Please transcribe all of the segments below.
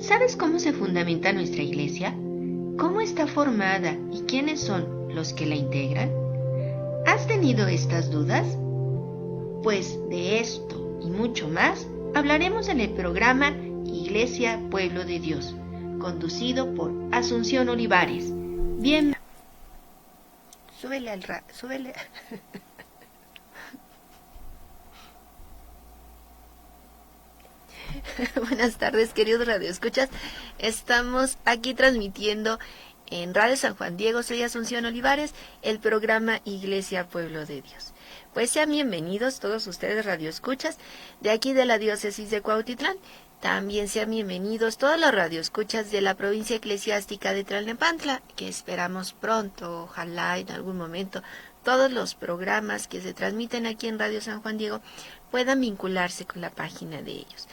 ¿Sabes cómo se fundamenta nuestra iglesia? ¿Cómo está formada y quiénes son los que la integran? ¿Has tenido estas dudas? Pues de esto y mucho más hablaremos en el programa Iglesia Pueblo de Dios, conducido por Asunción Olivares. Bien. Súbele. Buenas tardes, queridos radioescuchas. Estamos aquí transmitiendo en Radio San Juan Diego. Soy Asunción Olivares, el programa Iglesia Pueblo de Dios. Pues sean bienvenidos todos ustedes radioescuchas de aquí de la diócesis de Cuautitlán. También sean bienvenidos todos los radioescuchas de la provincia eclesiástica de Tlalnepantla, que esperamos pronto, ojalá en algún momento, todos los programas que se transmiten aquí en Radio San Juan Diego puedan vincularse con la página de ellos.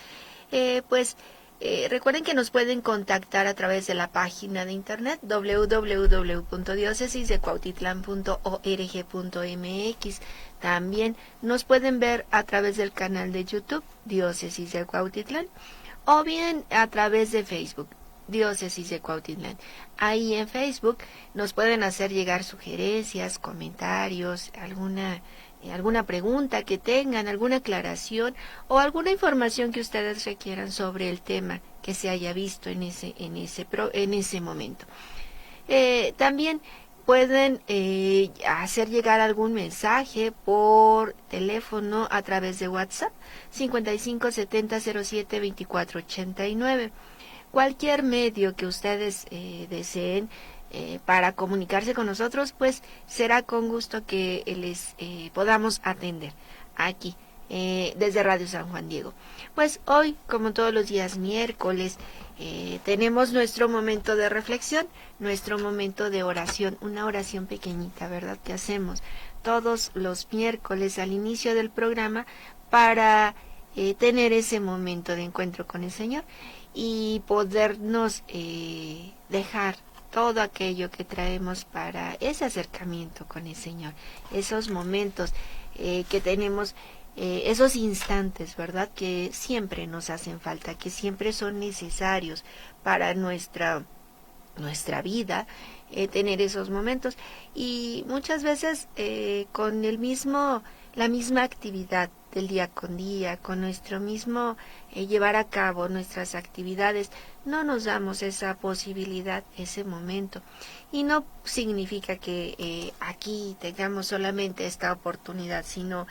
Recuerden que nos pueden contactar a través de la página de internet www.diocesisdecuautitlán.org.mx. También nos pueden ver a través del canal de YouTube Diócesis de Cuautitlán o bien a través de Facebook Diócesis de Cuautitlán. Ahí en Facebook nos pueden hacer llegar sugerencias, comentarios, alguna pregunta que tengan, alguna aclaración o alguna información que ustedes requieran sobre el tema que se haya visto en ese momento. También pueden hacer llegar algún mensaje por teléfono a través de WhatsApp 55 70 07 24 89. Cualquier medio que ustedes deseen para comunicarse con nosotros, pues será con gusto que les podamos atender aquí desde Radio San Juan Diego. Pues hoy, como todos los días miércoles, tenemos nuestro momento de reflexión, nuestro momento de oración, una oración pequeñita, ¿verdad? Que hacemos todos los miércoles al inicio del programa para tener ese momento de encuentro con el Señor y podernos dejar todo aquello que traemos para ese acercamiento con el Señor, esos momentos que tenemos, esos instantes, ¿verdad? Que siempre nos hacen falta, que siempre son necesarios para nuestra vida, tener esos momentos y muchas veces con la misma actividad del día con día, con nuestro mismo llevar a cabo nuestras actividades, no nos damos esa posibilidad, ese momento. Y no significa que aquí tengamos solamente esta oportunidad, sino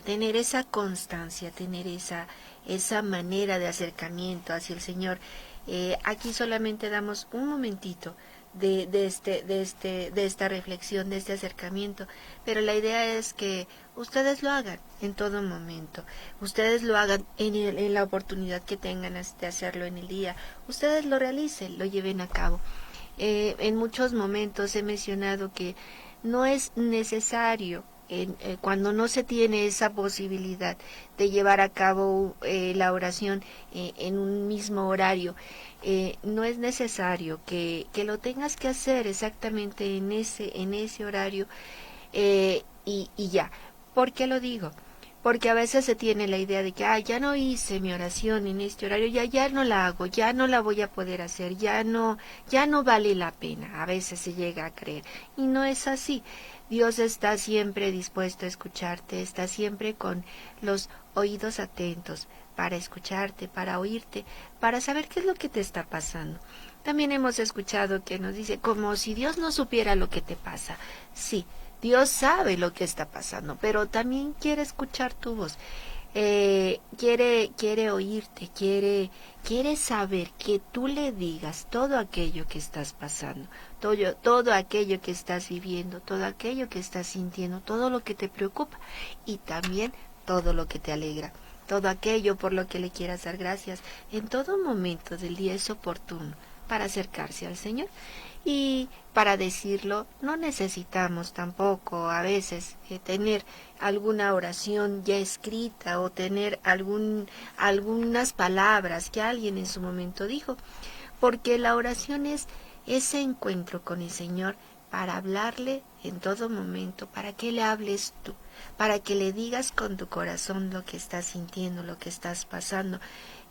tener esa constancia, tener esa manera de acercamiento hacia el Señor. Aquí solamente damos un momentito de esta reflexión, de este acercamiento, pero la idea es que ustedes lo hagan en todo momento, ustedes lo hagan en la oportunidad que tengan de hacerlo en el día, ustedes lo realicen, lo lleven a cabo. En muchos momentos he mencionado que no es necesario cuando no se tiene esa posibilidad de llevar a cabo la oración en un mismo horario, no es necesario que lo tengas que hacer exactamente en ese horario y ya. ¿Por qué lo digo? Porque a veces se tiene la idea de que ya no hice mi oración en este horario, ya no la hago, ya no la voy a poder hacer, ya no vale la pena. A veces se llega a creer y no es así. Dios está siempre dispuesto a escucharte, está siempre con los oídos atentos para escucharte, para oírte, para saber qué es lo que te está pasando. También hemos escuchado que nos dice, como si Dios no supiera lo que te pasa. Sí, Dios sabe lo que está pasando, pero también quiere escuchar tu voz. Quiere oírte, quiere saber que tú le digas todo aquello que estás pasando, todo aquello que estás viviendo, todo aquello que estás sintiendo, todo lo que te preocupa y también todo lo que te alegra. Todo aquello por lo que le quieras dar gracias. En todo momento del día es oportuno para acercarse al Señor. Y para decirlo, no necesitamos tampoco a veces tener alguna oración ya escrita o tener algunas palabras que alguien en su momento dijo, porque la oración es ese encuentro con el Señor para hablarle en todo momento, para que le hables tú, para que le digas con tu corazón lo que estás sintiendo, lo que estás pasando.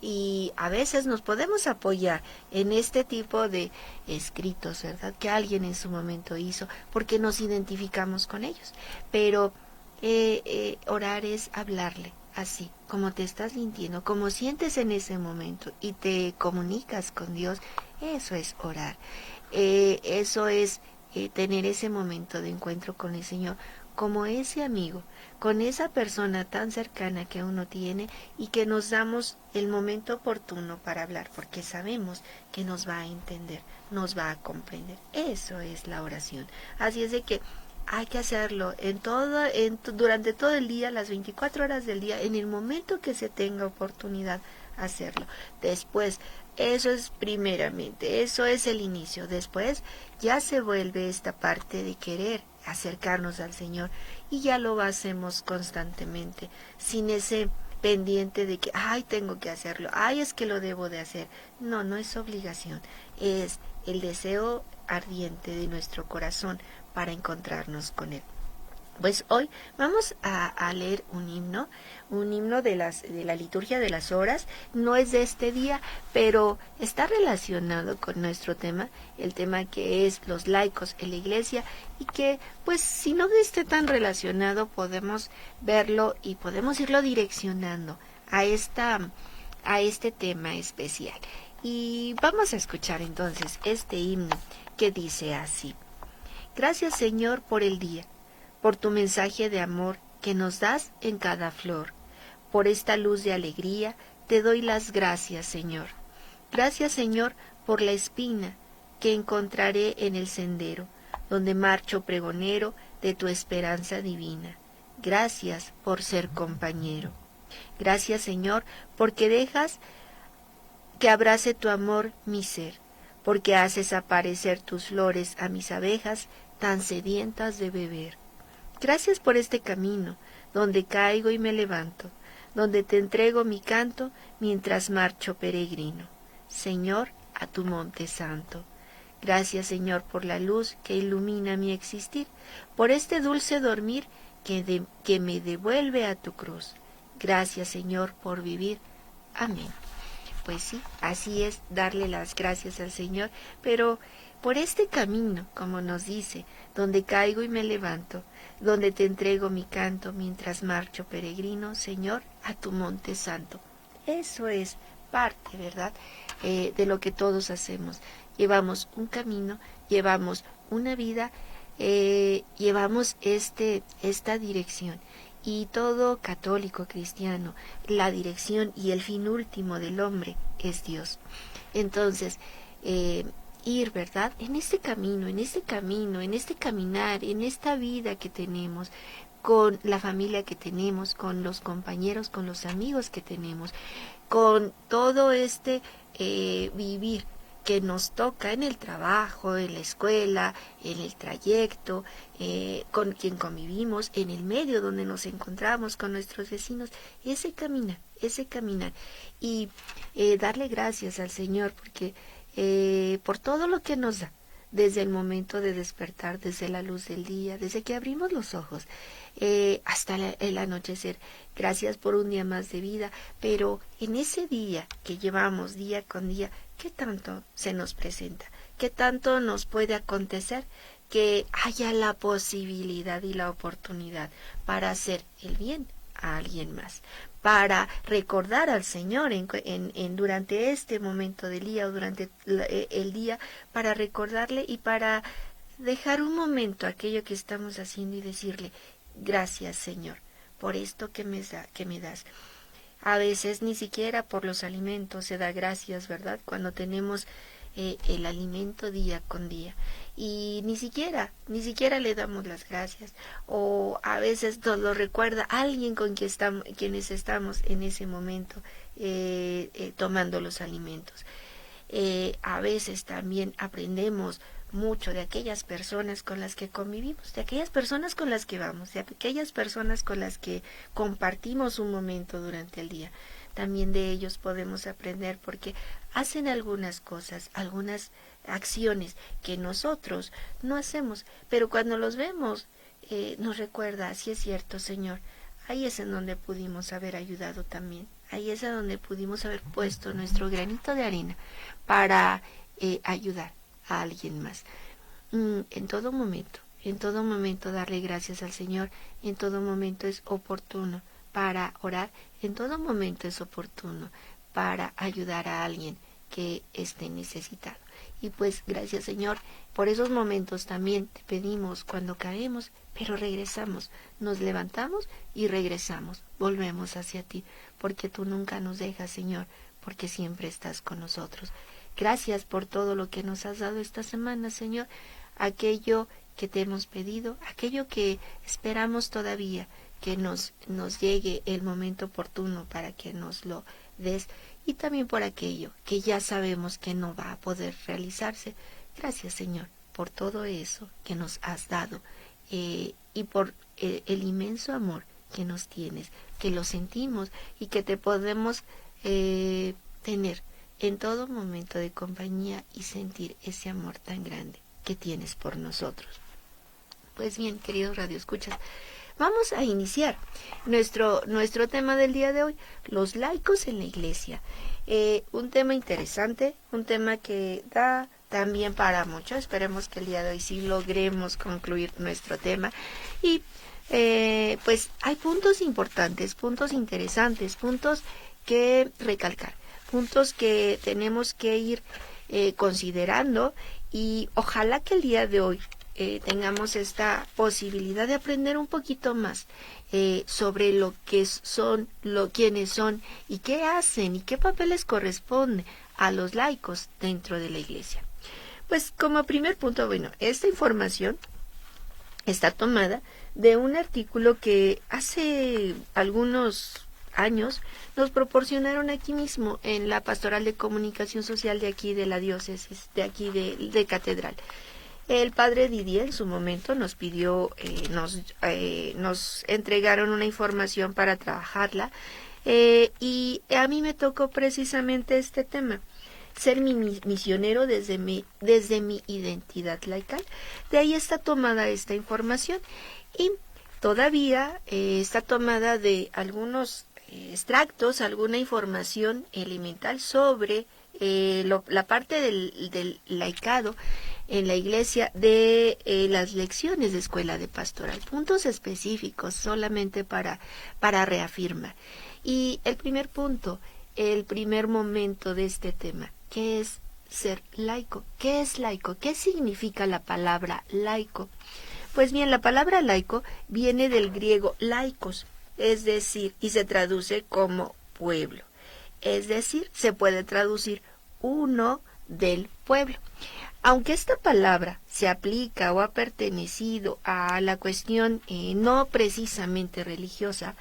Y a veces nos podemos apoyar en este tipo de escritos, ¿verdad? Que alguien en su momento hizo, porque nos identificamos con ellos. Pero orar es hablarle así, como te estás sintiendo, como sientes en ese momento y te comunicas con Dios. Eso es orar. Eso es tener ese momento de encuentro con el Señor, como ese amigo, con esa persona tan cercana que uno tiene y que nos damos el momento oportuno para hablar, porque sabemos que nos va a entender, nos va a comprender. Eso es la oración. Así es de que hay que hacerlo durante todo el día, las 24 horas del día, en el momento que se tenga oportunidad hacerlo. Después, eso es primeramente, eso es el inicio. Después ya se vuelve esta parte de querer acercarnos al Señor y ya lo hacemos constantemente, sin ese pendiente de que, ay, tengo que hacerlo, ay, es que lo debo de hacer. No, no es obligación, es el deseo ardiente de nuestro corazón para encontrarnos con Él. Pues hoy vamos a leer un himno de la liturgia de las horas. No es de este día, pero está relacionado con nuestro tema, el tema que es los laicos en la iglesia, y que pues si no esté tan relacionado podemos verlo y podemos irlo direccionando a este tema especial. Y vamos a escuchar entonces este himno que dice así: Gracias, Señor, por el día, por tu mensaje de amor que nos das en cada flor. Por esta luz de alegría te doy las gracias, Señor. Gracias, Señor, por la espina que encontraré en el sendero, donde marcho pregonero de tu esperanza divina. Gracias por ser compañero. Gracias, Señor, porque dejas que abrace tu amor mi ser, porque haces aparecer tus flores a mis abejas tan sedientas de beber. Gracias por este camino, donde caigo y me levanto, donde te entrego mi canto mientras marcho peregrino. Señor, a tu monte santo. Gracias, Señor, por la luz que ilumina mi existir, por este dulce dormir que me devuelve a tu cruz. Gracias, Señor, por vivir. Amén. Pues sí, así es darle las gracias al Señor, pero por este camino, como nos dice, donde caigo y me levanto, donde te entrego mi canto mientras marcho peregrino, Señor, a tu monte santo. Eso es parte, ¿verdad?, de lo que todos hacemos. Llevamos un camino, llevamos una vida, llevamos esta dirección. Y todo católico cristiano, la dirección y el fin último del hombre es Dios. Entonces, ir, ¿verdad?, en este camino, en este caminar, en esta vida que tenemos, con la familia que tenemos, con los compañeros, con los amigos que tenemos, con todo vivir que nos toca en el trabajo, en la escuela, en el trayecto, con quien convivimos, en el medio donde nos encontramos, con nuestros vecinos, ese caminar. Y darle gracias al Señor porque por todo lo que nos da, desde el momento de despertar, desde la luz del día, desde que abrimos los ojos, hasta el anochecer. Gracias por un día más de vida, pero en ese día que llevamos día con día, ¿qué tanto se nos presenta? ¿Qué tanto nos puede acontecer que haya la posibilidad y la oportunidad para hacer el bien a alguien más? Para recordar al Señor durante este momento del día o durante el día, para recordarle y para dejar un momento aquello que estamos haciendo y decirle: gracias, Señor, por esto que me das. A veces ni siquiera por los alimentos se da gracias, ¿verdad?, cuando tenemos el alimento día con día. Y ni siquiera le damos las gracias. O a veces nos lo recuerda alguien con quienes estamos en ese momento tomando los alimentos. A veces también aprendemos mucho de aquellas personas con las que convivimos, de aquellas personas con las que vamos, de aquellas personas con las que compartimos un momento durante el día. También de ellos podemos aprender porque hacen algunas cosas, algunas acciones que nosotros no hacemos, pero cuando los vemos nos recuerda: sí es cierto, Señor, ahí es en donde pudimos haber ayudado también. Ahí es en donde pudimos haber puesto nuestro granito de arena para ayudar a alguien más. En todo momento darle gracias al Señor, en todo momento es oportuno para orar, en todo momento es oportuno para ayudar a alguien que esté necesitado. Y pues gracias, Señor, por esos momentos también te pedimos cuando caemos, pero regresamos, nos levantamos y regresamos, volvemos hacia ti, porque tú nunca nos dejas, Señor, porque siempre estás con nosotros. Gracias por todo lo que nos has dado esta semana, Señor, aquello que te hemos pedido, aquello que esperamos todavía, que nos llegue el momento oportuno para que nos lo des, y también por aquello que ya sabemos que no va a poder realizarse. Gracias, Señor, por todo eso que nos has dado y por el inmenso amor que nos tienes, que lo sentimos y que te podemos tener en todo momento de compañía y sentir ese amor tan grande que tienes por nosotros. Pues bien, queridos radioescuchas, vamos a iniciar nuestro tema del día de hoy, los laicos en la iglesia. Un tema interesante, un tema que da también para mucho. Esperemos que el día de hoy sí logremos concluir nuestro tema. Y pues hay puntos importantes, puntos interesantes, puntos que recalcar, puntos que tenemos que ir considerando, y ojalá que el día de hoy tengamos esta posibilidad de aprender un poquito más sobre lo que son, quiénes son y qué hacen y qué papeles corresponden a los laicos dentro de la iglesia. Pues como primer punto, bueno, esta información está tomada de un artículo que hace algunos años nos proporcionaron aquí mismo en la Pastoral de Comunicación Social de aquí de la diócesis, de aquí de Catedral. El padre Didier en su momento nos pidió, nos entregaron una información para trabajarla, y a mí me tocó precisamente este tema, ser misionero desde mi identidad laical. De ahí está tomada esta información, y todavía está tomada de algunos extractos, alguna información elemental sobre la parte del laicado en la iglesia, de las lecciones de escuela de pastoral, puntos específicos solamente para reafirmar. Y el primer punto, el primer momento de este tema, ¿qué es ser laico? ¿Qué es laico? ¿Qué significa la palabra laico? Pues bien, la palabra laico viene del griego laikos, es decir, y se traduce como pueblo. Es decir, se puede traducir uno del pueblo. Aunque esta palabra se aplica o ha pertenecido a la cuestión no precisamente religiosa,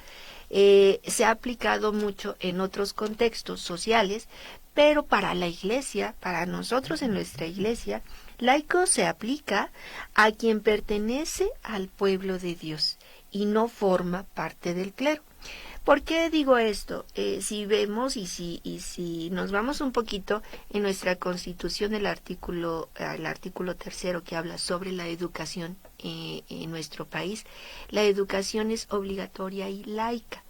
se ha aplicado mucho en otros contextos sociales, pero para la iglesia, para nosotros en nuestra iglesia, laico se aplica a quien pertenece al pueblo de Dios y no forma parte del clero. ¿Por qué digo esto? Si vemos y si nos vamos un poquito en nuestra Constitución, el artículo 3 que habla sobre la educación en nuestro país, la educación es obligatoria y laica.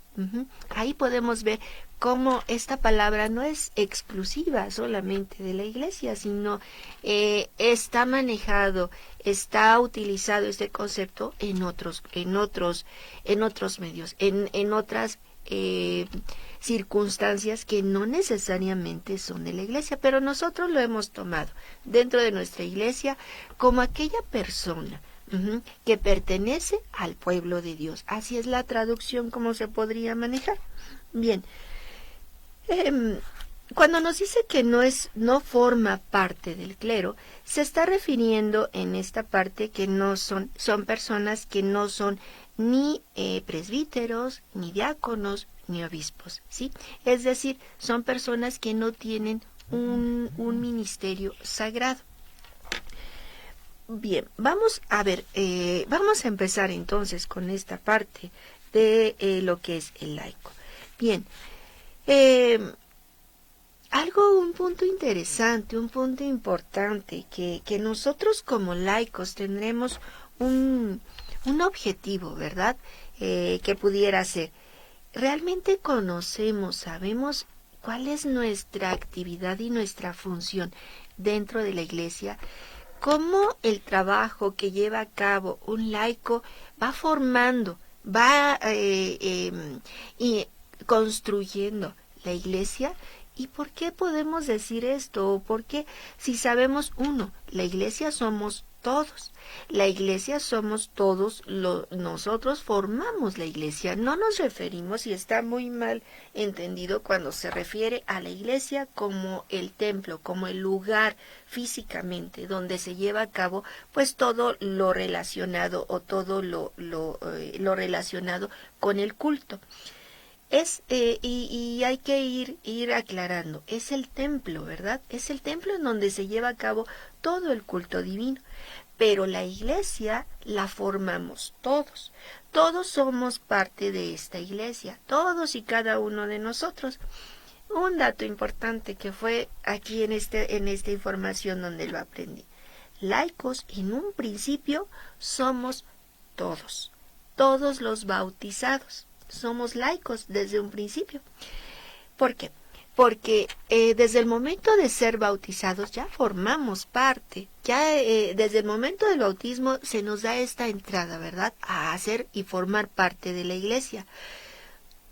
Ahí podemos ver cómo esta palabra no es exclusiva solamente de la iglesia, sino está manejado, está utilizado este concepto en otros medios, en otras circunstancias que no necesariamente son de la iglesia, pero nosotros lo hemos tomado dentro de nuestra iglesia como aquella persona que pertenece al pueblo de Dios. Así es la traducción como se podría manejar. Bien, cuando nos dice que no forma parte del clero, se está refiriendo en esta parte que son personas que no son ni presbíteros, ni diáconos, ni obispos, ¿sí? Es decir, son personas que no tienen un ministerio sagrado. Bien, vamos a ver, vamos a empezar entonces con esta parte de lo que es el laico. Bien, un punto interesante, un punto importante, que nosotros como laicos tendremos un un objetivo, ¿verdad? Que pudiera ser. ¿Realmente conocemos, sabemos cuál es nuestra actividad y nuestra función dentro de la iglesia? ¿Cómo el trabajo que lleva a cabo un laico va formando, va y construyendo la iglesia? ¿Y por qué podemos decir esto? ¿Por qué? Si sabemos, uno, la iglesia somos todos. La iglesia somos todos, nosotros formamos la iglesia. No nos referimos, y está muy mal entendido cuando se refiere a la iglesia como el templo, como el lugar físicamente donde se lleva a cabo pues todo lo relacionado o todo lo relacionado con el culto. Y hay que ir aclarando, es el templo, ¿verdad? Es el templo en donde se lleva a cabo todo el culto divino. Pero la iglesia la formamos todos. Todos somos parte de esta iglesia, todos y cada uno de nosotros. Un dato importante que fue aquí en esta información donde lo aprendí. Laicos, en un principio, somos todos los bautizados. Somos laicos desde un principio. ¿Por qué? Porque desde el momento de ser bautizados ya formamos parte, ya desde el momento del bautismo se nos da esta entrada, ¿verdad?, a hacer y formar parte de la iglesia.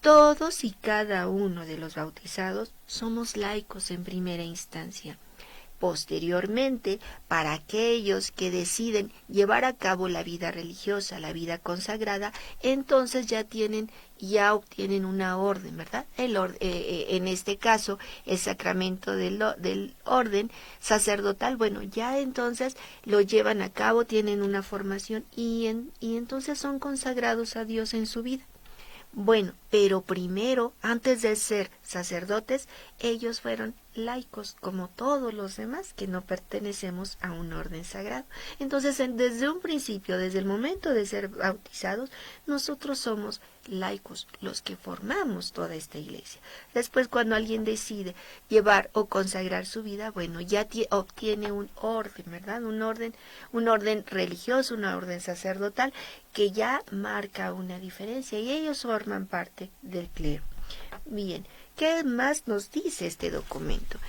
Todos y cada uno de los bautizados somos laicos en primera instancia. Posteriormente, para aquellos que deciden llevar a cabo la vida religiosa, la vida consagrada, entonces ya obtienen una orden, ¿verdad? En este caso, el sacramento del orden sacerdotal, bueno, ya entonces lo llevan a cabo, tienen una formación y entonces son consagrados a Dios en su vida. Bueno, pero primero, antes de ser sacerdotes, ellos fueron laicos, como todos los demás que no pertenecemos a un orden sagrado. Entonces, desde un principio, desde el momento de ser bautizados, nosotros somos laicos, los que formamos toda esta iglesia. Después, cuando alguien decide llevar o consagrar su vida, bueno, ya obtiene un orden, ¿verdad? Un orden religioso, un orden sacerdotal, que ya marca una diferencia y ellos forman parte del clero. Bien, ¿qué más nos dice este documento?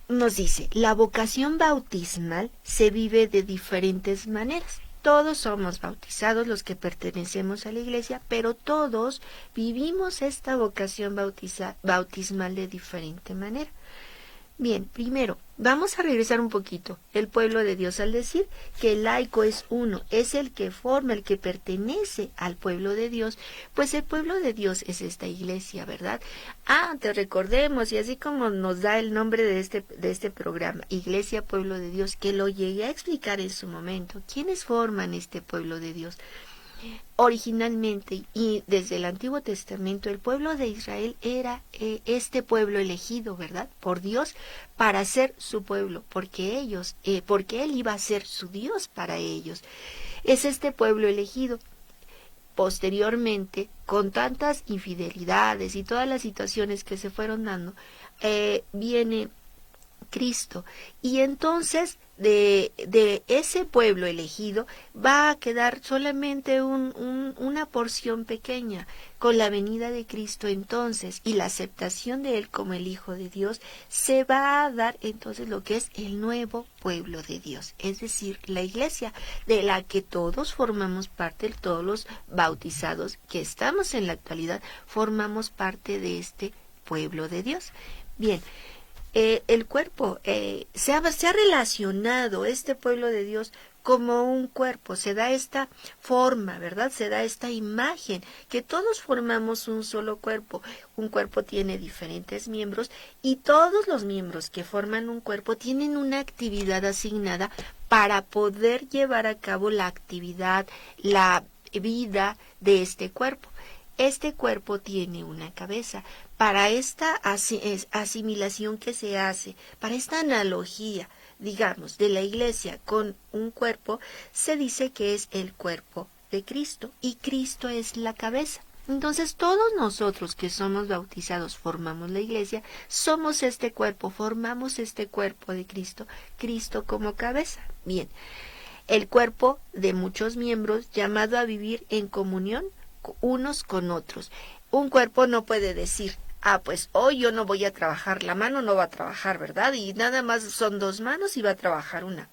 Nos dice, la vocación bautismal se vive de diferentes maneras. Todos somos bautizados los que pertenecemos a la iglesia, pero todos vivimos esta vocación bautismal de diferente manera. Bien, primero, vamos a regresar un poquito. El pueblo de Dios, al decir que el laico es uno, es el que forma, el que pertenece al pueblo de Dios, pues el pueblo de Dios es esta iglesia, ¿verdad? Te recordemos, y así como nos da el nombre de este programa, Iglesia Pueblo de Dios, que lo llegué a explicar en su momento. ¿Quiénes forman este pueblo de Dios? Originalmente y desde el Antiguo Testamento, el pueblo de Israel era este pueblo elegido, ¿verdad?, por Dios para ser su pueblo, porque Él iba a ser su Dios para ellos. Es este pueblo elegido. Posteriormente, con tantas infidelidades y todas las situaciones que se fueron dando, viene Cristo, y entonces de ese pueblo elegido va a quedar solamente una porción pequeña. Con la venida de Cristo entonces y la aceptación de Él como el Hijo de Dios, se va a dar entonces lo que es el nuevo pueblo de Dios, es decir, la iglesia de la que todos formamos parte, todos los bautizados que estamos en la actualidad formamos parte de este pueblo de Dios. Bien, el cuerpo se ha relacionado este pueblo de Dios como un cuerpo, se da esta forma, ¿verdad? Se da esta imagen, que todos formamos un solo cuerpo. Un cuerpo tiene diferentes miembros y todos los miembros que forman un cuerpo tienen una actividad asignada para poder llevar a cabo la actividad, la vida de este cuerpo. Este cuerpo tiene una cabeza. Para esta asimilación que se hace, para esta analogía, digamos, de la iglesia con un cuerpo, se dice que es el cuerpo de Cristo y Cristo es la cabeza. Entonces todos nosotros que somos bautizados formamos la iglesia, somos este cuerpo, formamos este cuerpo de Cristo, Cristo como cabeza. Bien, el cuerpo de muchos miembros llamado a vivir en comunión unos con otros. Un cuerpo no puede decir, pues hoy yo no voy a trabajar, la mano no va a trabajar, ¿verdad? Y nada más son 2 manos y va a trabajar una.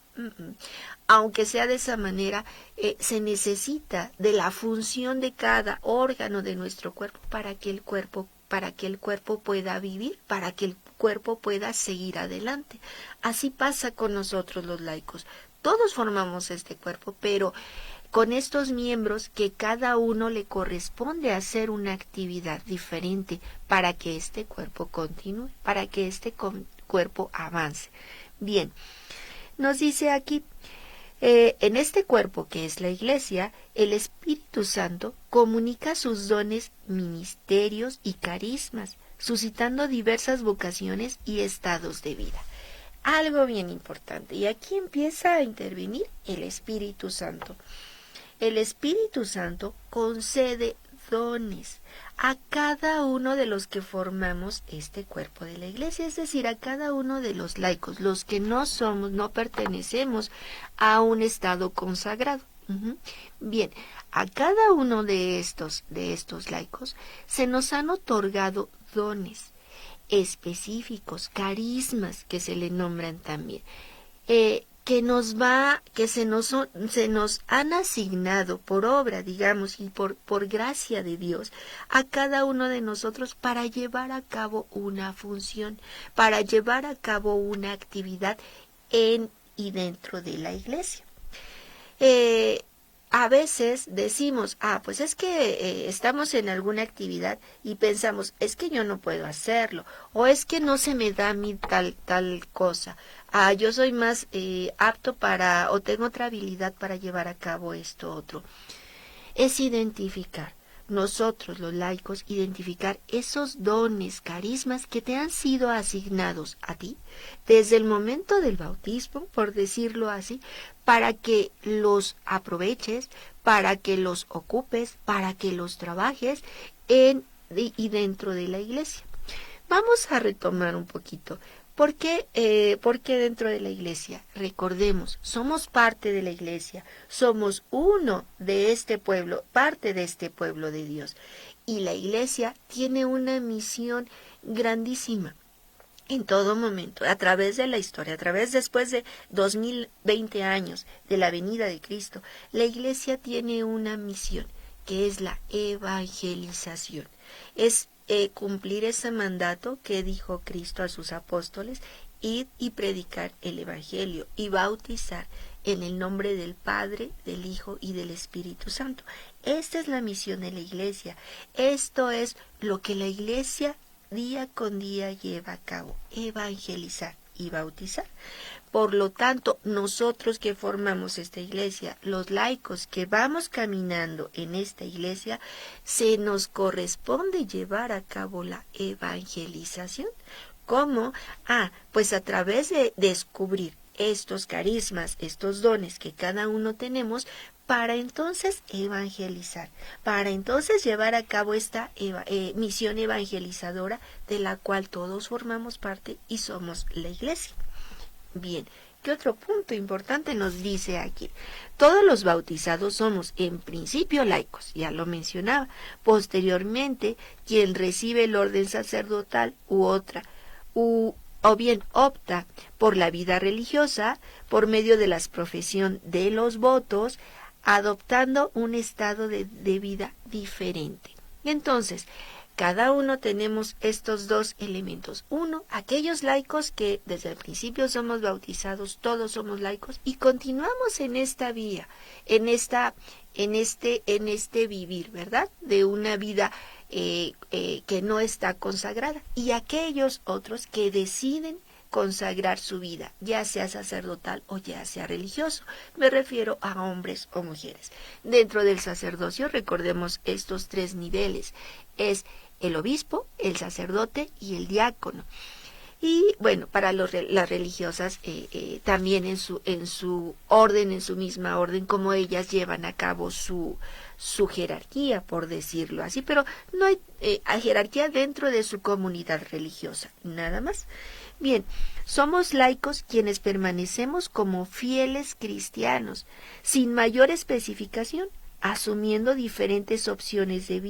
Aunque sea de esa manera, se necesita de la función de cada órgano de nuestro cuerpo para que el cuerpo pueda vivir, para que el cuerpo pueda seguir adelante. Así pasa con nosotros los laicos. Todos formamos este cuerpo, pero con estos miembros que cada uno le corresponde hacer una actividad diferente para que este cuerpo continúe, para que este cuerpo avance. Bien, nos dice aquí, en este cuerpo que es la Iglesia, el Espíritu Santo comunica sus dones, ministerios y carismas, suscitando diversas vocaciones y estados de vida. Algo bien importante, y aquí empieza a intervenir el Espíritu Santo. El Espíritu Santo concede dones a cada uno de los que formamos este cuerpo de la Iglesia, es decir, a cada uno de los laicos, los que no pertenecemos a un estado consagrado. Bien, a cada uno de estos laicos se nos han otorgado dones específicos, carismas que se le nombran también, que se nos han asignado por obra, digamos, y por gracia de Dios a cada uno de nosotros para llevar a cabo una función, para llevar a cabo una actividad en y dentro de la Iglesia. A veces decimos, pues es que estamos en alguna actividad y pensamos, es que yo no puedo hacerlo, o es que no se me da a mí tal cosa. Yo soy más apto o tengo otra habilidad para llevar a cabo esto otro. Es identificar, nosotros los laicos, identificar esos dones, carismas que te han sido asignados a ti desde el momento del bautismo, por decirlo así, para que los aproveches, para que los ocupes, para que los trabajes en y dentro de la Iglesia. Vamos a retomar un poquito. ¿Por qué dentro de la Iglesia? Recordemos, somos parte de la Iglesia, somos uno de este pueblo, parte de este pueblo de Dios. Y la Iglesia tiene una misión grandísima. En todo momento, a través de la historia, después de 2020 años de la venida de Cristo, la Iglesia tiene una misión, que es la evangelización. Es cumplir ese mandato que dijo Cristo a sus apóstoles, ir y predicar el Evangelio y bautizar en el nombre del Padre, del Hijo y del Espíritu Santo. Esta es la misión de la Iglesia. Esto es lo que la Iglesia día con día lleva a cabo, evangelizar y bautizar. Por lo tanto, nosotros que formamos esta iglesia, los laicos que vamos caminando en esta iglesia, se nos corresponde llevar a cabo la evangelización. ¿Cómo? Pues a través de descubrir estos carismas, estos dones que cada uno tenemos, para entonces evangelizar, para entonces llevar a cabo esta misión evangelizadora de la cual todos formamos parte y somos la iglesia. Bien, ¿qué otro punto importante nos dice aquí? Todos los bautizados somos en principio laicos, ya lo mencionaba. Posteriormente, quien recibe el orden sacerdotal o bien opta por la vida religiosa por medio de la profesión de los votos, adoptando un estado de vida diferente. Entonces, cada uno tenemos estos dos elementos. Uno, aquellos laicos que desde el principio somos bautizados, todos somos laicos y continuamos en esta vía, en este vivir, ¿verdad? De una vida que no está consagrada. Y aquellos otros que deciden consagrar su vida, ya sea sacerdotal o ya sea religioso. Me refiero a hombres o mujeres. Dentro del sacerdocio, recordemos estos 3 niveles. Es el obispo, el sacerdote y el diácono. Y bueno, para las religiosas también en su orden, en su misma orden, como ellas llevan a cabo su jerarquía, por decirlo así, pero no hay jerarquía dentro de su comunidad religiosa, nada más. Bien, somos laicos quienes permanecemos como fieles cristianos, sin mayor especificación, asumiendo diferentes opciones de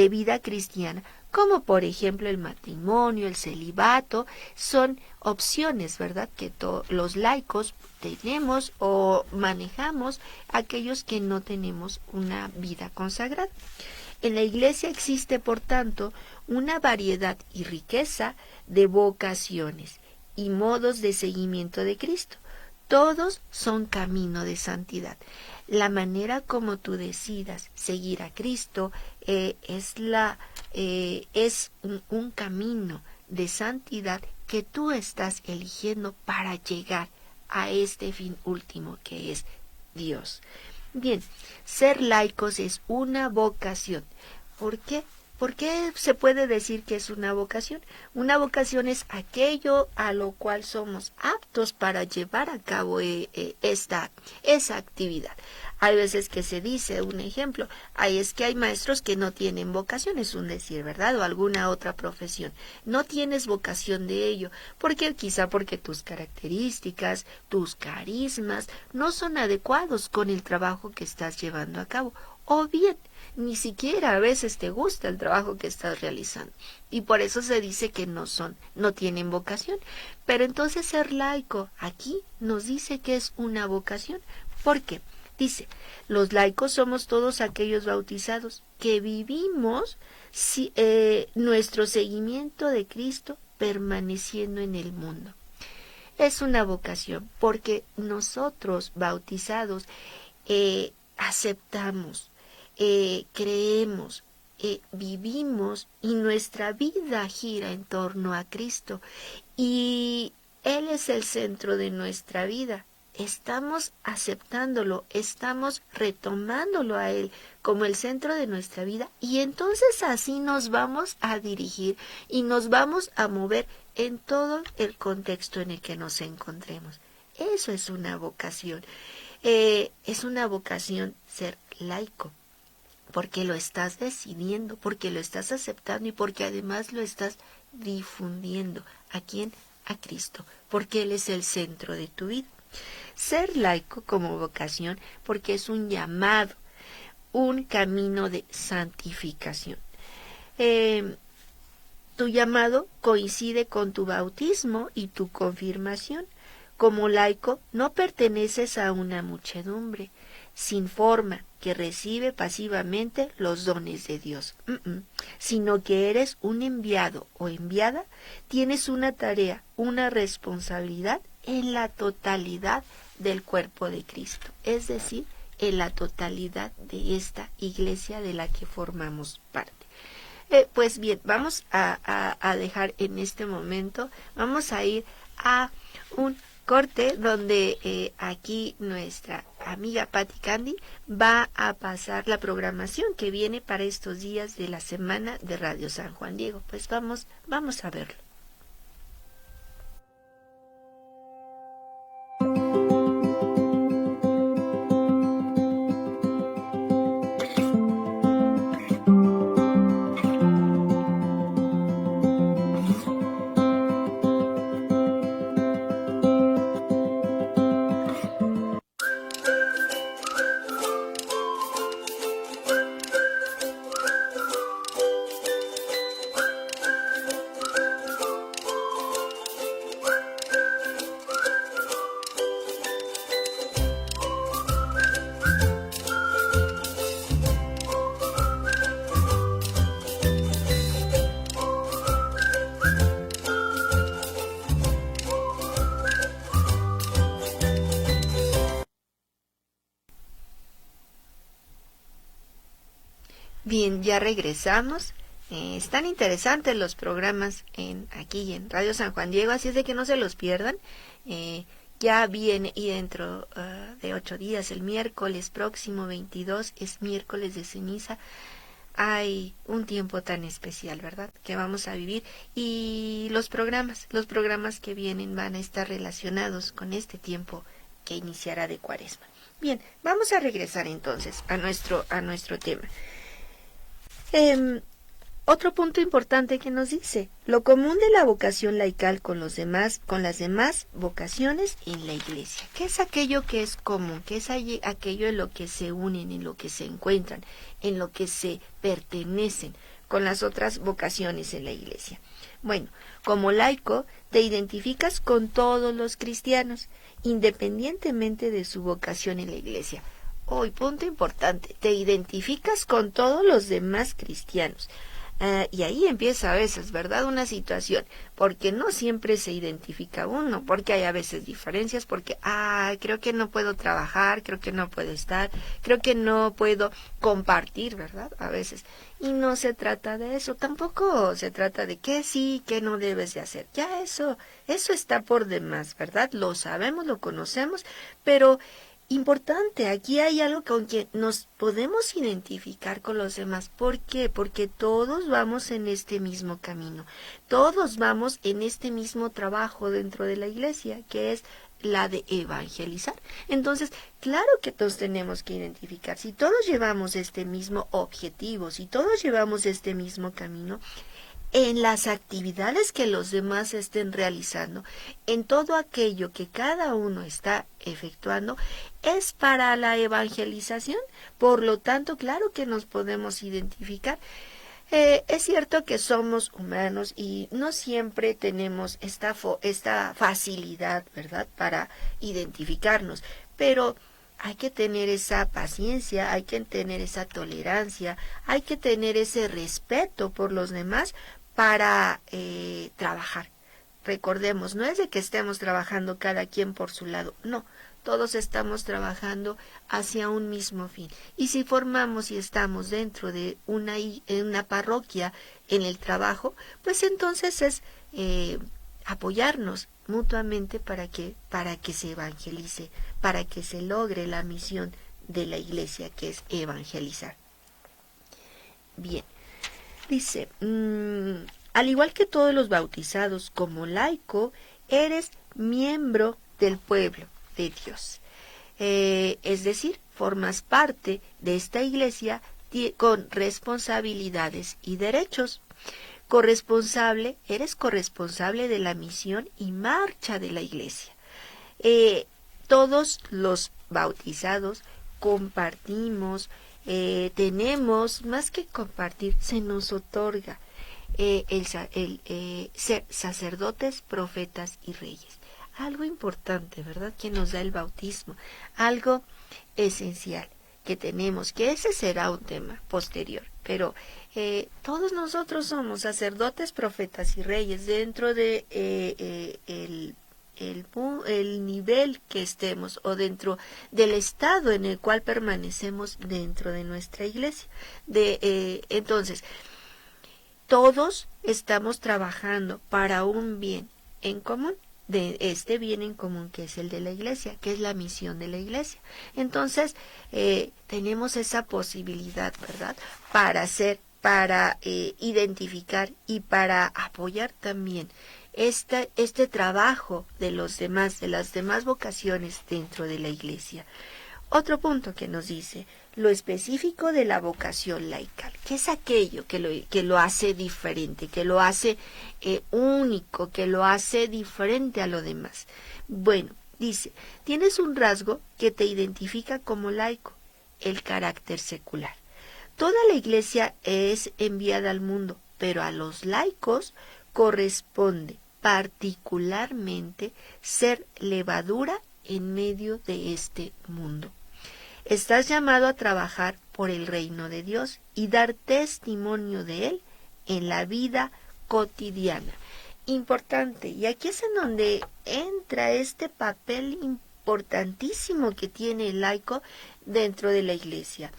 vida cristiana, como por ejemplo el matrimonio, el celibato, son opciones, ¿verdad?, que los laicos tenemos o manejamos, aquellos que no tenemos una vida consagrada. En la Iglesia existe, por tanto, una variedad y riqueza de vocaciones y modos de seguimiento de Cristo. Todos son camino de santidad. La manera como tú decidas seguir a Cristo es un camino de santidad que tú estás eligiendo para llegar a este fin último que es Dios. Bien, ser laicos es una vocación. ¿Por qué? ¿Por qué se puede decir que es una vocación? Una vocación es aquello a lo cual somos aptos para llevar a cabo esa actividad. Hay veces que se dice, un ejemplo, es que hay maestros que no tienen vocación, es un decir, ¿verdad? O alguna otra profesión. No tienes vocación de ello. ¿Por qué? Quizá porque tus características, tus carismas no son adecuados con el trabajo que estás llevando a cabo. O bien, ni siquiera a veces te gusta el trabajo que estás realizando. Y por eso se dice que no tienen vocación. Pero entonces ser laico aquí nos dice que es una vocación. ¿Por qué? Dice, los laicos somos todos aquellos bautizados que vivimos nuestro seguimiento de Cristo permaneciendo en el mundo. Es una vocación porque nosotros bautizados aceptamos, creemos, vivimos y nuestra vida gira en torno a Cristo y Él es el centro de nuestra vida. Estamos aceptándolo, estamos retomándolo a Él como el centro de nuestra vida y entonces así nos vamos a dirigir y nos vamos a mover en todo el contexto en el que nos encontremos. Eso es una vocación. Es una vocación ser laico, porque lo estás decidiendo, porque lo estás aceptando y porque además lo estás difundiendo. ¿A quién? A Cristo, porque Él es el centro de tu vida. Ser laico como vocación, porque es un llamado, un camino de santificación. Tu llamado coincide con tu bautismo y tu confirmación. Como laico no perteneces a una muchedumbre sin forma que recibe pasivamente los dones de Dios, sino que eres un enviado o enviada, tienes una tarea, una responsabilidad en la totalidad del cuerpo de Cristo, es decir, en la totalidad de esta iglesia de la que formamos parte. Pues bien, vamos a dejar en este momento, vamos a ir a un corte donde aquí nuestra amiga Patti Candy va a pasar la programación que viene para estos días de la semana de Radio San Juan Diego. Pues vamos a verlo. Bien, ya regresamos. Están interesantes los programas aquí en Radio San Juan Diego, así es de que no se los pierdan. Ya viene y dentro de 8 días, el miércoles próximo 22, es miércoles de ceniza. hay un tiempo tan especial, ¿verdad?, que vamos a vivir, y los programas que vienen van a estar relacionados con este tiempo que iniciará de Cuaresma. Bien, vamos a regresar entonces a nuestro tema. Otro punto importante que nos dice: lo común de la vocación laical con las demás vocaciones en la Iglesia. ¿Qué es aquello que es común? ¿Qué es aquello en lo que se unen, en lo que se encuentran, en lo que se pertenecen con las otras vocaciones en la Iglesia? Bueno, como laico te identificas con todos los cristianos, independientemente de su vocación en la Iglesia. Hoy, punto importante, te identificas con todos los demás cristianos. Y ahí empieza a veces, ¿verdad?, una situación, porque no siempre se identifica uno, porque hay a veces diferencias, porque, creo que no puedo trabajar, creo que no puedo estar, creo que no puedo compartir, ¿verdad?, a veces. Y no se trata de eso, tampoco se trata de qué sí, qué no debes de hacer. Ya eso está por demás, ¿verdad? Lo sabemos, lo conocemos, pero importante, aquí hay algo con que nos podemos identificar con los demás. ¿Por qué? Porque todos vamos en este mismo camino, todos vamos en este mismo trabajo dentro de la Iglesia, que es la de evangelizar. Entonces, claro que todos tenemos que identificar. Si todos llevamos este mismo objetivo, si todos llevamos este mismo camino, en las actividades que los demás estén realizando, en todo aquello que cada uno está efectuando, es para la evangelización. Por lo tanto, claro que nos podemos identificar. Es cierto que somos humanos y no siempre tenemos esta facilidad, ¿verdad?, para identificarnos, pero hay que tener esa paciencia, hay que tener esa tolerancia, hay que tener ese respeto por los demás para trabajar. Recordemos, no es de que estemos trabajando cada quien por su lado, no, todos estamos trabajando hacia un mismo fin. Y si formamos y estamos dentro de una parroquia en el trabajo, pues entonces es apoyarnos mutuamente para que se evangelice, para que se logre la misión de la Iglesia, que es evangelizar. Bien. Dice, al igual que todos los bautizados, como laico, eres miembro del pueblo de Dios. Es decir, formas parte de esta Iglesia con responsabilidades y derechos. Eres corresponsable de la misión y marcha de la Iglesia. Todos los bautizados compartimos, tenemos, más que compartir, se nos otorga ser sacerdotes, profetas y reyes. Algo importante, ¿verdad?, que nos da el bautismo, algo esencial que tenemos, que ese será un tema posterior, pero todos nosotros somos sacerdotes, profetas y reyes dentro de el nivel que estemos o dentro del estado en el cual permanecemos dentro de nuestra Iglesia. Entonces, todos estamos trabajando para un bien en común, de este bien en común que es el de la Iglesia, que es la misión de la Iglesia. Entonces, tenemos esa posibilidad, ¿verdad?, para identificar y para apoyar también este trabajo de las demás vocaciones dentro de la Iglesia. Otro punto que nos dice, lo específico de la vocación laical, que es aquello que lo hace diferente, que lo hace único, que lo hace diferente a lo demás. Bueno, dice, tienes un rasgo que te identifica como laico, el carácter secular. Toda la Iglesia es enviada al mundo, pero a los laicos corresponde particularmente ser levadura en medio de este mundo. Estás llamado a trabajar por el reino de Dios y dar testimonio de él en la vida cotidiana. Importante, y aquí es en donde entra este papel importantísimo que tiene el laico dentro de la Iglesia.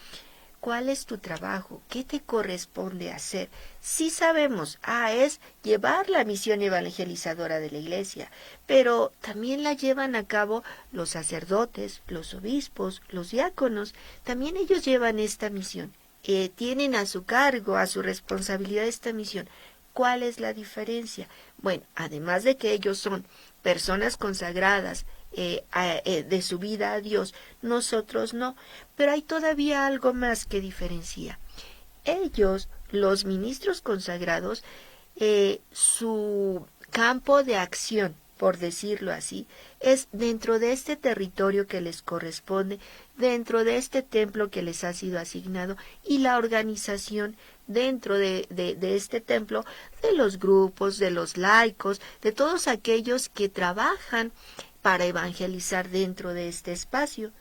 ¿Cuál es tu trabajo? ¿Qué te corresponde hacer? Sí sabemos, es llevar la misión evangelizadora de la Iglesia, pero también la llevan a cabo los sacerdotes, los obispos, los diáconos, también ellos llevan esta misión. tienen a su cargo, a su responsabilidad esta misión. ¿Cuál es la diferencia? Bueno, además de que ellos son personas consagradas de su vida a Dios, nosotros no, pero hay todavía algo más que diferencia. Ellos, los ministros consagrados, su campo de acción, por decirlo así, es dentro de este territorio que les corresponde, dentro de este templo que les ha sido asignado, y la organización dentro de este templo, de los grupos, de los laicos, de todos aquellos que trabajan para evangelizar dentro de este espacio.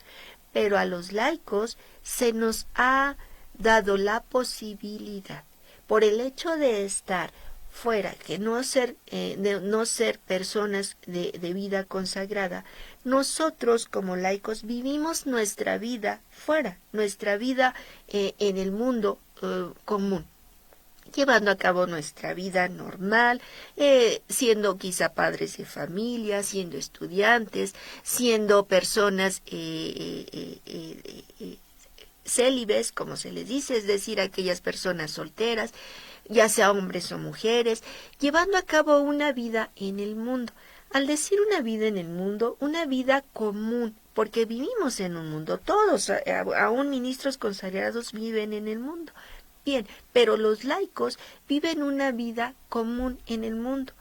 Pero a los laicos se nos ha dado la posibilidad, por el hecho de estar fuera, que no ser personas de vida consagrada, nosotros como laicos vivimos nuestra vida fuera, nuestra vida en el mundo común, llevando a cabo nuestra vida normal, siendo quizá padres de familia, siendo estudiantes, siendo personas célibes, como se les dice, es decir, aquellas personas solteras, ya sea hombres o mujeres, llevando a cabo una vida en el mundo. Al decir una vida en el mundo, una vida común, porque vivimos en un mundo, todos, aún ministros consagrados viven en el mundo. Bien, pero los laicos viven una vida común en el mundo.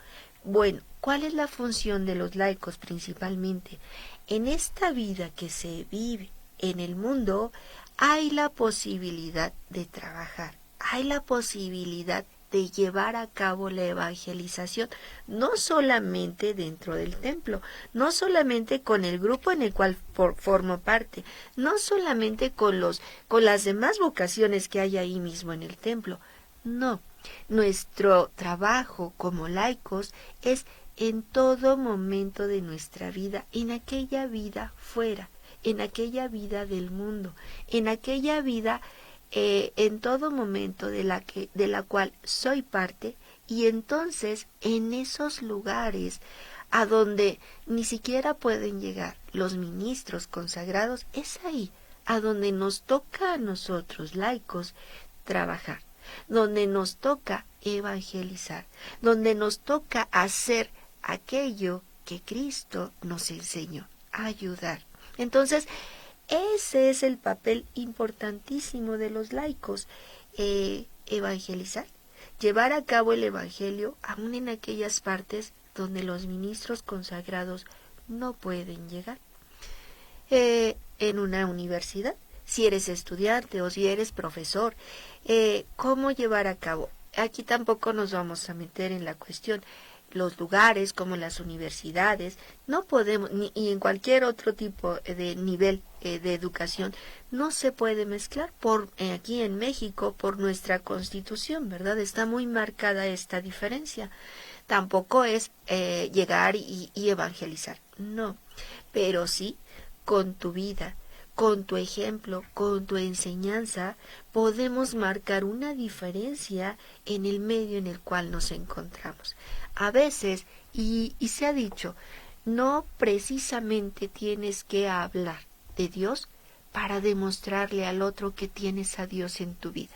Bueno, ¿cuál es la función de los laicos principalmente? En esta vida que se vive en el mundo, hay la posibilidad de trabajar, hay la posibilidad de llevar a cabo la evangelización, no solamente dentro del templo, no solamente con el grupo en el cual formo parte, no solamente con las demás vocaciones que hay ahí mismo en el templo, no. Nuestro trabajo como laicos es en todo momento de nuestra vida, en aquella vida fuera, en aquella vida del mundo, en aquella vida en todo momento de la cual soy parte, y entonces en esos lugares a donde ni siquiera pueden llegar los ministros consagrados, es ahí a donde nos toca a nosotros laicos trabajar, donde nos toca evangelizar, donde nos toca hacer aquello que Cristo nos enseñó, ayudar. Entonces, ese es el papel importantísimo de los laicos, evangelizar, llevar a cabo el evangelio aún en aquellas partes donde los ministros consagrados no pueden llegar. En una universidad, si eres estudiante o si eres profesor, ¿cómo llevar a cabo? Aquí tampoco nos vamos a meter en la cuestión. Los lugares como las universidades, no podemos, y en cualquier otro tipo de nivel de educación, no se puede mezclar aquí en México por nuestra Constitución, ¿verdad? Está muy marcada esta diferencia. Tampoco es llegar y evangelizar, no, pero sí con tu vida, con tu ejemplo, con tu enseñanza, podemos marcar una diferencia en el medio en el cual nos encontramos. A veces, y se ha dicho, no precisamente tienes que hablar de Dios para demostrarle al otro que tienes a Dios en tu vida.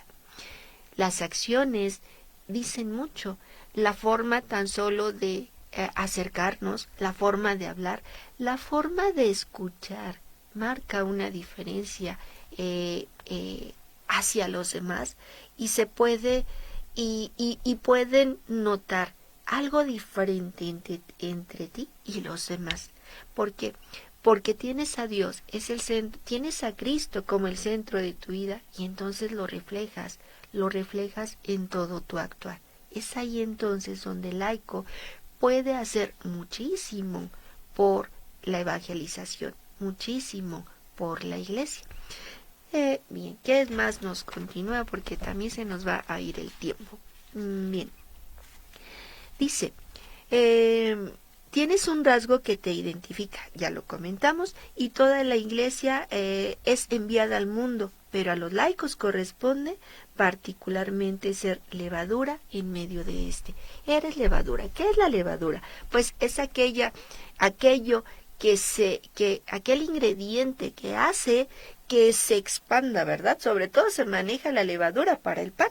Las acciones dicen mucho, la forma tan solo de acercarnos, la forma de hablar, la forma de escuchar, marca una diferencia hacia los demás, y se puede y pueden notar algo diferente entre ti y los demás. ¿Por qué? Porque tienes a Dios, tienes a Cristo como el centro de tu vida, y entonces lo reflejas en todo tu actuar. Es ahí entonces donde el laico puede hacer muchísimo por la evangelización, muchísimo por la iglesia. Bien, ¿qué más nos continúa? Porque también se nos va a ir el tiempo. Bien. Dice, tienes un rasgo que te identifica, ya lo comentamos, y toda la iglesia es enviada al mundo, pero a los laicos corresponde particularmente ser levadura en medio de este. Eres levadura. ¿Qué es la levadura? Pues es aquello que aquel ingrediente que hace que se expanda, ¿verdad? Sobre todo se maneja la levadura para el pan.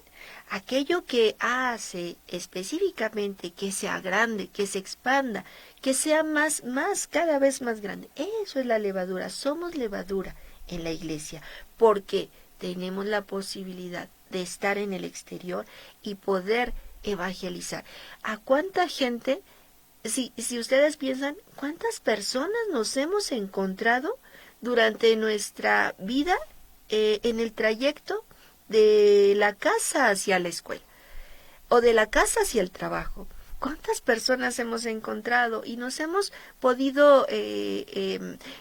Aquello que hace específicamente que sea grande, que se expanda, que sea cada vez más grande. Eso es la levadura. Somos levadura en la iglesia porque tenemos la posibilidad de estar en el exterior y poder evangelizar. ¿A cuánta gente, si ustedes piensan, cuántas personas nos hemos encontrado durante nuestra vida en el trayecto de la casa hacia la escuela o de la casa hacia el trabajo? ¿Cuántas personas hemos encontrado y nos hemos podido, y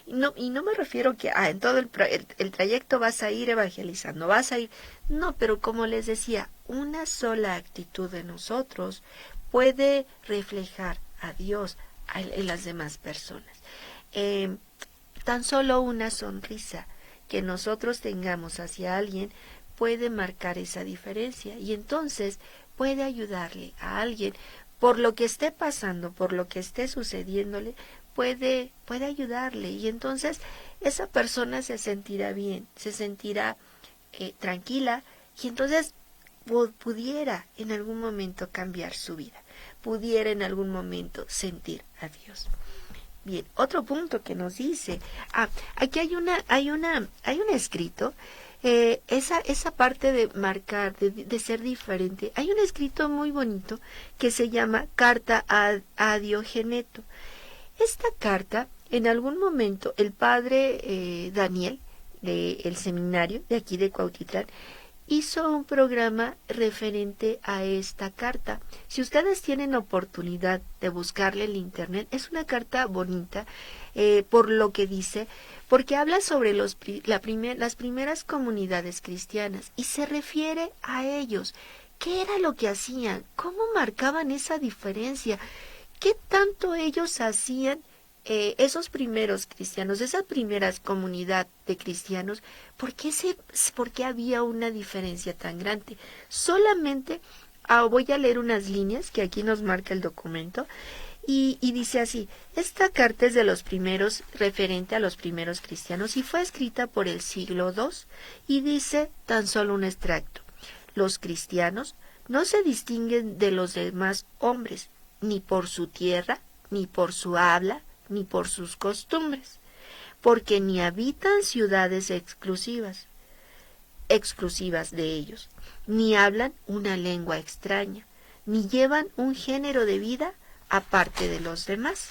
no me refiero que en todo el trayecto vas a ir evangelizando, vas a ir, no, pero como les decía, una sola actitud de nosotros puede reflejar a Dios en las demás personas. Tan solo una sonrisa que nosotros tengamos hacia alguien puede marcar esa diferencia y entonces puede ayudarle a alguien por lo que esté pasando, por lo que esté sucediéndole, puede ayudarle y entonces esa persona se sentirá bien, se sentirá tranquila y entonces pudiera en algún momento cambiar su vida, pudiera en algún momento sentir a Dios. Bien, otro punto que nos dice, aquí hay un escrito, esa parte de marcar, de ser diferente, hay un escrito muy bonito que se llama Carta a Diogeneto. Esta carta, en algún momento, el padre Daniel, del seminario de aquí de Cuautitlán, hizo un programa referente a esta carta. Si ustedes tienen oportunidad de buscarle en internet, es una carta bonita por lo que dice, porque habla sobre las primeras comunidades cristianas y se refiere a ellos. ¿Qué era lo que hacían? ¿Cómo marcaban esa diferencia? ¿Qué tanto ellos hacían? Esos primeros cristianos, esa primera comunidad de cristianos, ¿por qué había una diferencia tan grande? Solamente voy a leer unas líneas que aquí nos marca el documento y dice así: esta carta es de los primeros, referente a los primeros cristianos y fue escrita por el siglo II y dice tan solo un extracto: los cristianos no se distinguen de los demás hombres, ni por su tierra, ni por su habla, ni por sus costumbres, porque ni habitan ciudades exclusivas de ellos, ni hablan una lengua extraña, ni llevan un género de vida aparte de los demás.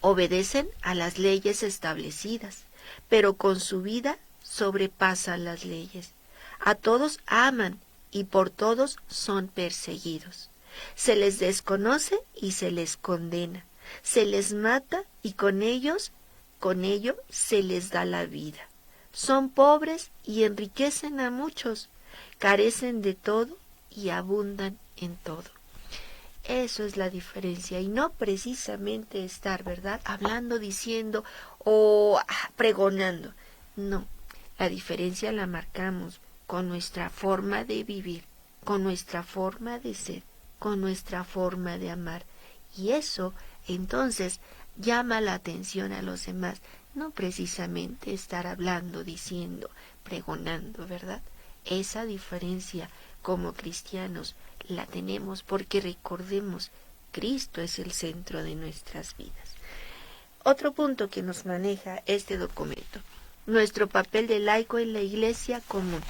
Obedecen a las leyes establecidas, pero con su vida sobrepasan las leyes. A todos aman y por todos son perseguidos. Se les desconoce y se les condena. Se les mata y con ello se les da la vida. Son pobres y enriquecen a muchos, carecen de todo y abundan en todo. Eso es la diferencia y no precisamente estar, ¿verdad?, hablando, diciendo o pregonando. No, la diferencia la marcamos con nuestra forma de vivir, con nuestra forma de ser, con nuestra forma de amar. Y eso entonces llama la atención a los demás, no precisamente estar hablando, diciendo, pregonando, ¿verdad? Esa diferencia como cristianos la tenemos porque recordemos, Cristo es el centro de nuestras vidas. Otro punto que nos maneja este documento: nuestro papel de laico en la iglesia común.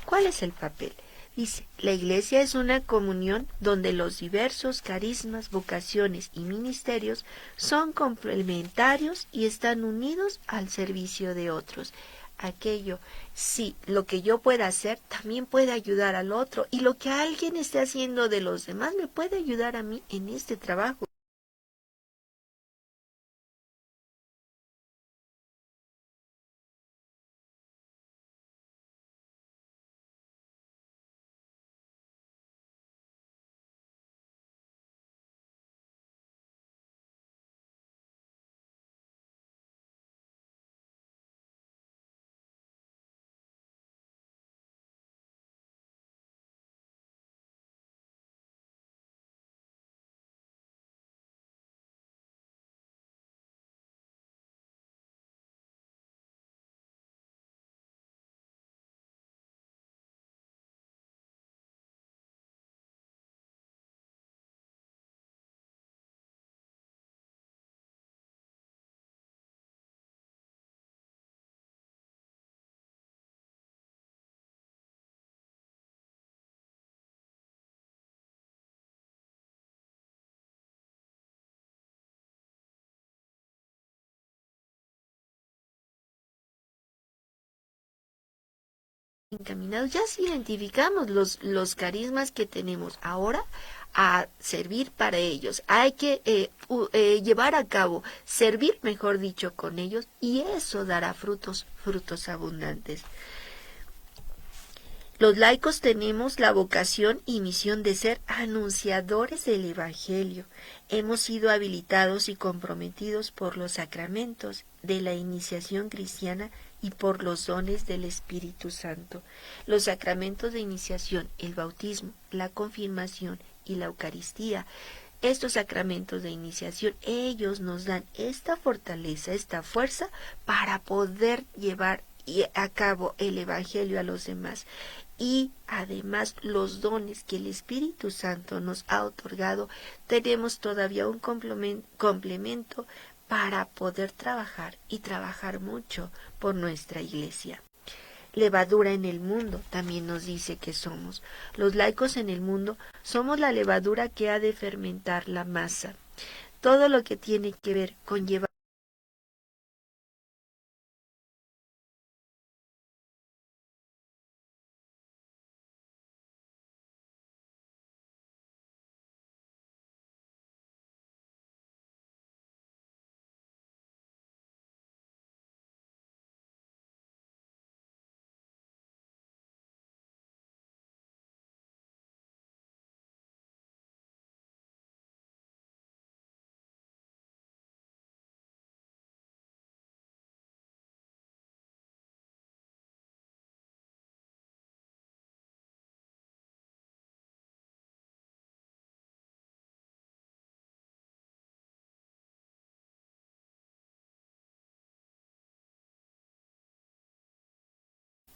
¿Cuál es el papel? Dice, la iglesia es una comunión donde los diversos carismas, vocaciones y ministerios son complementarios y están unidos al servicio de otros. Aquello, sí, lo que yo pueda hacer también puede ayudar al otro y lo que alguien esté haciendo de los demás me puede ayudar a mí en este trabajo. encaminados, ya si identificamos los carismas que tenemos ahora a servir para ellos. Hay que llevar a cabo, servir, mejor dicho, con ellos, y eso dará frutos abundantes. Los laicos tenemos la vocación y misión de ser anunciadores del Evangelio. Hemos sido habilitados y comprometidos por los sacramentos de la iniciación cristiana y por los dones del Espíritu Santo. Los sacramentos de iniciación, el bautismo, la confirmación y la Eucaristía. Estos sacramentos de iniciación, ellos nos dan esta fortaleza, esta fuerza para poder llevar a cabo el Evangelio a los demás. Y además los dones que el Espíritu Santo nos ha otorgado, tenemos todavía un complemento para poder trabajar y trabajar mucho por nuestra iglesia. Levadura en el mundo, también nos dice que somos. Los laicos en el mundo somos la levadura que ha de fermentar la masa. Todo lo que tiene que ver con llevar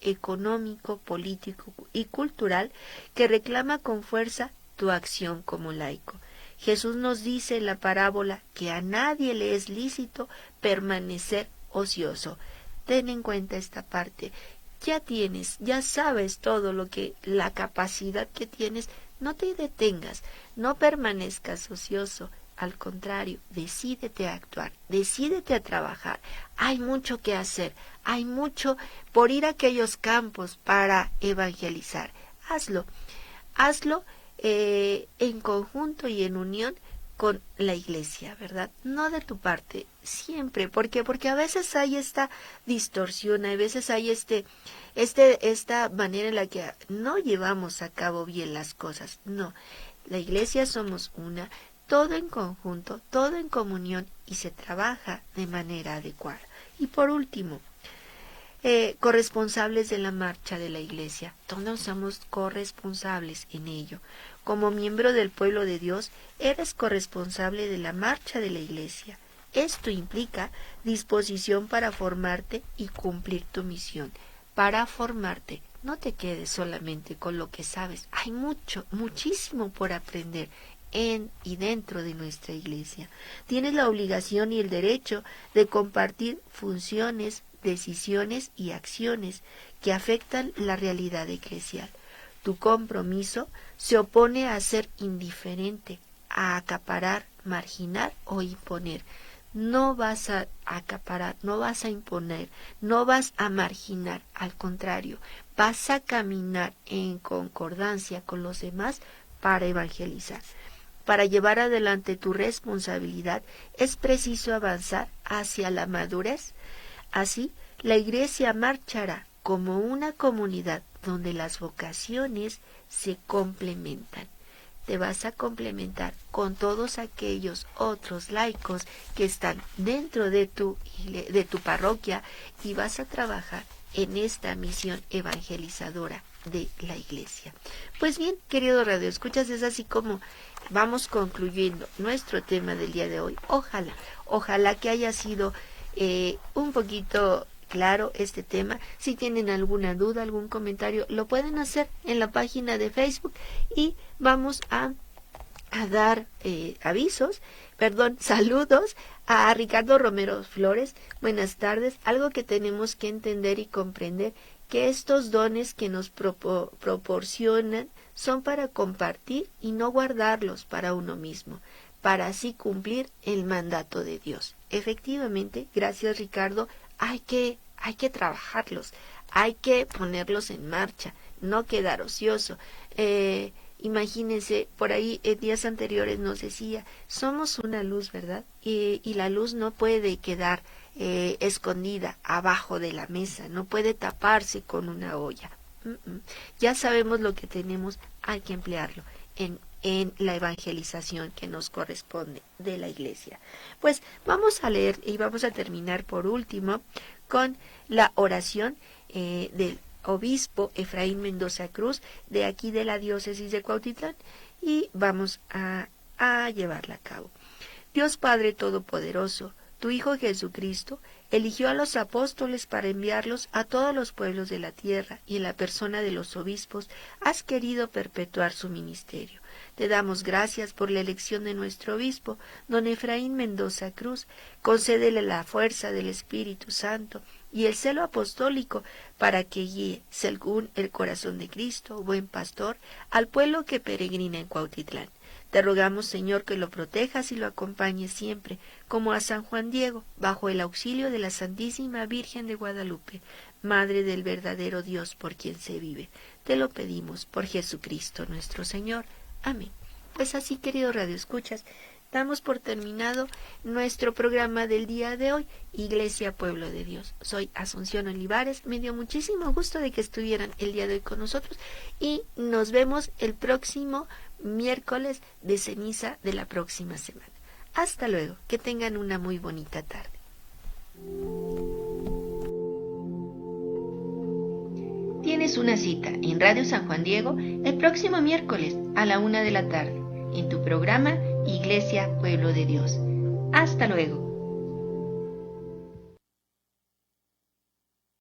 económico, político y cultural que reclama con fuerza tu acción como laico. Jesús nos dice en la parábola que a nadie le es lícito permanecer ocioso. Ten en cuenta esta parte. Ya sabes todo la capacidad que tienes, no te detengas, no permanezcas ocioso. Al contrario, decídete a actuar, decídete a trabajar. Hay mucho que hacer, hay mucho por ir a aquellos campos para evangelizar. Hazlo, hazlo en conjunto y en unión con la iglesia, ¿verdad? No de tu parte, siempre. ¿Por qué? Porque a veces hay esta distorsión, a veces hay esta manera en la que no llevamos a cabo bien las cosas. No, la iglesia somos una, todo en conjunto, todo en comunión y se trabaja de manera adecuada. Y por último, corresponsables de la marcha de la iglesia. Todos somos corresponsables en ello. Como miembro del pueblo de Dios, eres corresponsable de la marcha de la iglesia. Esto implica disposición para formarte y cumplir tu misión. Para formarte, no te quedes solamente con lo que sabes. Hay muchísimo por aprender en y dentro de nuestra iglesia. Tienes la obligación y el derecho de compartir funciones, decisiones y acciones que afectan la realidad eclesial. Tu compromiso se opone a ser indiferente, a acaparar, marginar o imponer. No vas a acaparar, no vas a imponer, no vas a marginar, al contrario, vas a caminar en concordancia con los demás para evangelizar. Para llevar adelante tu responsabilidad es preciso avanzar hacia la madurez. Así, la iglesia marchará como una comunidad donde las vocaciones se complementan. Te vas a complementar con todos aquellos otros laicos que están dentro de tu parroquia y vas a trabajar en esta misión evangelizadora de la iglesia. Pues bien, querido Radio Escuchas, es así como vamos concluyendo nuestro tema del día de hoy. Ojalá que haya sido un poquito claro este tema. Si tienen alguna duda, algún comentario, lo pueden hacer en la página de Facebook y vamos a dar saludos a Ricardo Romero Flores. Buenas tardes. Algo que tenemos que entender y comprender, que estos dones que nos proporcionan son para compartir y no guardarlos para uno mismo, para así cumplir el mandato de Dios. Efectivamente, gracias Ricardo, hay que hay que trabajarlos, hay que ponerlos en marcha, no quedar ocioso. Imagínense, por ahí en días anteriores nos decía, somos una luz, ¿verdad? Y la luz no puede quedar escondida abajo de la mesa, no puede taparse con una olla. Ya sabemos lo que tenemos, hay que emplearlo en la evangelización que nos corresponde de la iglesia. Pues vamos a leer y vamos a terminar por último con la oración del obispo Efraín Mendoza Cruz, de aquí de la diócesis de Cuautitlán, y vamos a llevarla a cabo. Dios Padre Todopoderoso, tu Hijo Jesucristo eligió a los apóstoles para enviarlos a todos los pueblos de la tierra, y en la persona de los obispos has querido perpetuar su ministerio. Te damos gracias por la elección de nuestro obispo, don Efraín Mendoza Cruz. Concédele la fuerza del Espíritu Santo y el celo apostólico para que guíe, según el corazón de Cristo, buen pastor, al pueblo que peregrina en Cuautitlán. Te rogamos, Señor, que lo protejas y lo acompañes siempre, como a San Juan Diego, bajo el auxilio de la Santísima Virgen de Guadalupe, Madre del verdadero Dios por quien se vive. Te lo pedimos por Jesucristo nuestro Señor. Amén. Pues así, queridos radioescuchas, damos por terminado nuestro programa del día de hoy, Iglesia Pueblo de Dios. Soy Asunción Olivares, me dio muchísimo gusto de que estuvieran el día de hoy con nosotros y nos vemos el próximo miércoles de ceniza de la próxima semana. Hasta luego, que tengan una muy bonita tarde. Tienes una cita en Radio San Juan Diego el próximo miércoles a la 1 de la tarde, en tu programa Iglesia Pueblo de Dios. Hasta luego.